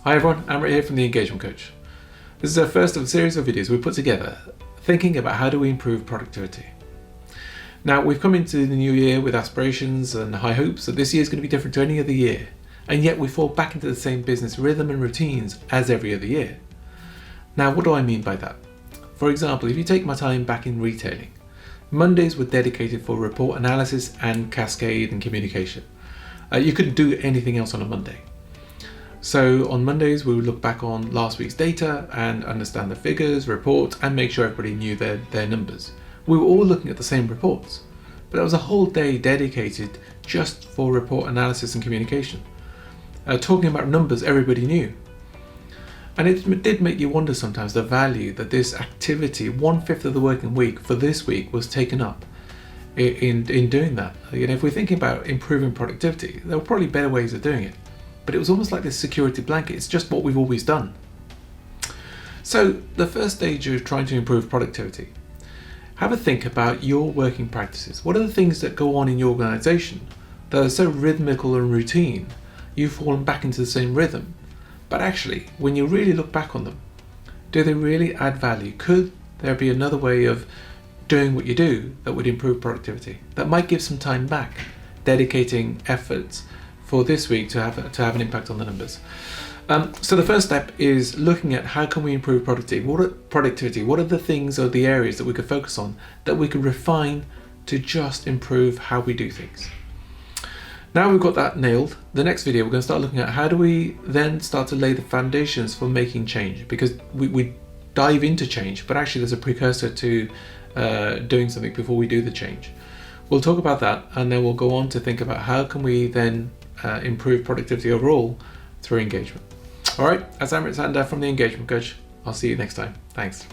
Hi everyone, Amrit here from The Engagement Coach. This is our first of a series of videos we put together thinking about how do we improve productivity. Now we've come into the new year with aspirations and high hopes that this year is going to be different to any other year, and yet we fall back into the same business rhythm and routines as every other year. Now what do I mean by that? For example, if you take my time back in retailing, Mondays were dedicated for report analysis and cascade and communication. You couldn't do anything else on a Monday. So on Mondays, we would look back on last week's data and understand the figures, report, and make sure everybody knew their numbers. We were all looking at the same reports, but that was a whole day dedicated just for report analysis and communication. Talking about numbers, everybody knew. And it did make you wonder sometimes the value that this activity, 1/5 of the working week for this week, was taken up in doing that. You know, if we're thinking about improving productivity, there were probably better ways of doing it. But it was almost like this security blanket. It's just what we've always done. So the first stage of trying to improve productivity, have a think about your working practices. What are the things that go on in your organization that are so rhythmical and routine, you've fallen back into the same rhythm? But actually, when you really look back on them, do they really add value? Could there be another way of doing what you do that would improve productivity, that might give some time back, dedicating efforts for this week to have an impact on the numbers? So the first step is looking at how can we improve productivity. What are the things or the areas that we could focus on that we could refine to just improve how we do things? Now we've got that nailed, the next video we're going to start looking at how do we then start to lay the foundations for making change, because we dive into change, but actually there's a precursor to doing something before we do the change. We'll talk about that, and then we'll go on to think about how can we then improve productivity overall through engagement. All right, that's Amrit Sandar from The Engagement Coach. I'll see you next time. Thanks.